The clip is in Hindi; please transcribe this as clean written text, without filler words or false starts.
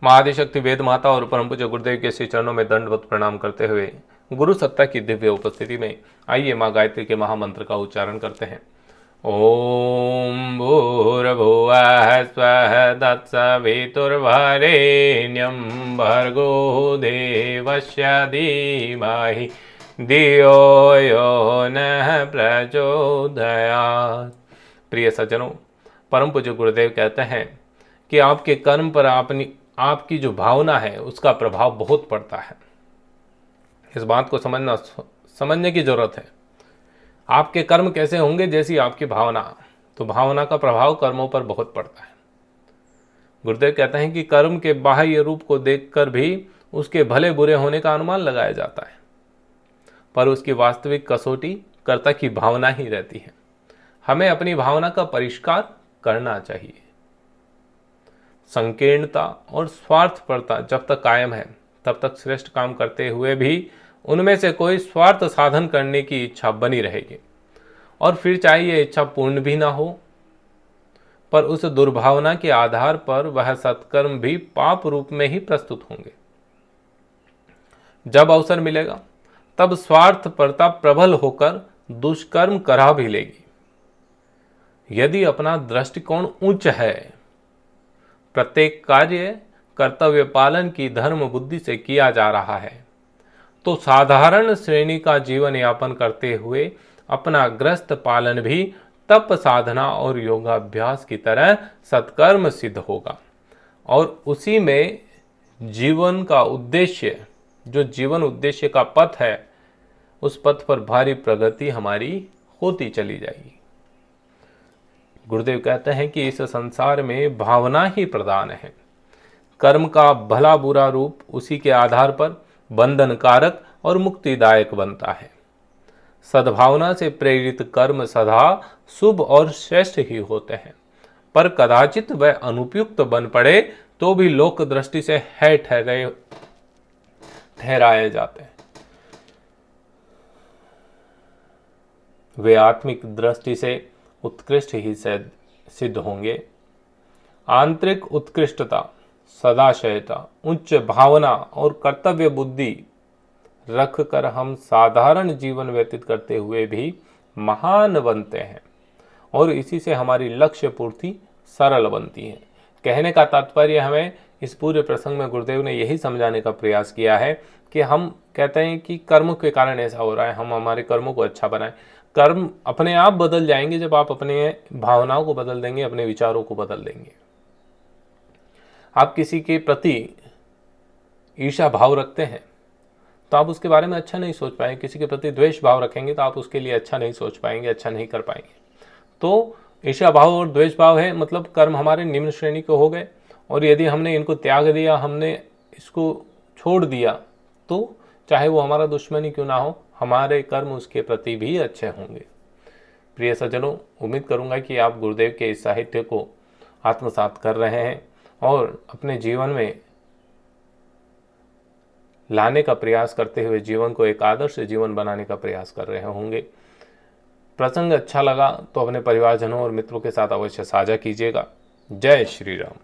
महाआदिशक्ति वेद माता और परम पूज्य गुरुदेव के श्री चरणों में दंडवत प्रणाम करते हुए गुरु सत्ता की दिव्य उपस्थिति में आइए माँ गायत्री के महामंत्र का उच्चारण करते हैं। ओम भूर्भुवः स्वः तत्सवितुर्वरेण्यं भर्गो देवस्य धीमहि धियो यो नः प्रचोदयात्। प्रिय सज्जनों, परम पूज्य गुरुदेव कहते हैं कि आपके कर्म पर आपकी जो भावना है उसका प्रभाव बहुत पड़ता है। इस बात को समझने की जरूरत है। आपके कर्म कैसे होंगे जैसी आपकी भावना, तो भावना का प्रभाव कर्मों पर बहुत पड़ता है। गुरुदेव कहते हैं कि कर्म के बाह्य रूप को देखकर भी उसके भले बुरे होने का अनुमान लगाया जाता है, पर उसकी वास्तविक कसौटी कर्ता की भावना ही रहती है। हमें अपनी भावना का परिष्कार करना चाहिए। संकीर्णता और स्वार्थपरता जब तक कायम है तब तक श्रेष्ठ काम करते हुए भी उनमें से कोई स्वार्थ साधन करने की इच्छा बनी रहेगी, और फिर चाहे ये इच्छा पूर्ण भी ना हो, पर उस दुर्भावना के आधार पर वह सत्कर्म भी पाप रूप में ही प्रस्तुत होंगे। जब अवसर मिलेगा तब स्वार्थपरता प्रबल होकर दुष्कर्म करा भी लेगी। यदि अपना दृष्टिकोण उच्च है, प्रत्येक कार्य कर्तव्य पालन की धर्म बुद्धि से किया जा रहा है, तो साधारण श्रेणी का जीवन यापन करते हुए अपना ग्रस्त पालन भी तप साधना और योगाभ्यास की तरह सत्कर्म सिद्ध होगा, और उसी में जीवन का उद्देश्य, जो जीवन उद्देश्य का पथ है, उस पथ पर भारी प्रगति हमारी होती चली जाएगी। गुरुदेव कहते हैं कि इस संसार में भावना ही प्रधान है। कर्म का भला बुरा रूप उसी के आधार पर बंधनकारक और मुक्तिदायक बनता है। सद्भावना से प्रेरित कर्म सदा शुभ और श्रेष्ठ ही होते हैं, पर कदाचित वह अनुपयुक्त बन पड़े तो भी लोक दृष्टि से है ठहराए जाते हैं। वे आत्मिक दृष्टि से उत्कृष्ट ही सिद्ध होंगे। आंतरिक उत्कृष्टता, सदाशयता, उच्च भावना और कर्तव्य बुद्धि रखकर हम साधारण जीवन व्यतीत करते हुए भी महान बनते हैं, और इसी से हमारी लक्ष्य पूर्ति सरल बनती है। कहने का तात्पर्य, हमें इस पूरे प्रसंग में गुरुदेव ने यही समझाने का प्रयास किया है कि हम कहते हैं कि कर्म के कारण ऐसा हो रहा है, हम हमारे कर्मों को अच्छा बनाएं। कर्म अपने आप बदल जाएंगे जब आप अपने भावनाओं को बदल देंगे, अपने विचारों को बदल देंगे। आप किसी के प्रति ईर्ष्या भाव रखते हैं तो आप उसके बारे में अच्छा नहीं सोच पाएंगे। किसी के प्रति द्वेष भाव रखेंगे तो आप उसके लिए अच्छा नहीं सोच पाएंगे, अच्छा नहीं कर पाएंगे। तो ईर्ष्या भाव और द्वेष भाव है, मतलब कर्म हमारे निम्न श्रेणी के हो गए, और यदि हमने इनको त्याग दिया, हमने इसको छोड़ दिया, तो चाहे वो हमारा दुश्मन ही क्यों ना हो, हमारे कर्म उसके प्रति भी अच्छे होंगे। प्रिय सज्जनों, उम्मीद करूंगा कि आप गुरुदेव के इस साहित्य को आत्मसात कर रहे हैं और अपने जीवन में लाने का प्रयास करते हुए जीवन को एक आदर्श जीवन बनाने का प्रयास कर रहे होंगे। प्रसंग अच्छा लगा तो अपने परिवारजनों और मित्रों के साथ अवश्य साझा कीजिएगा। जय श्री राम।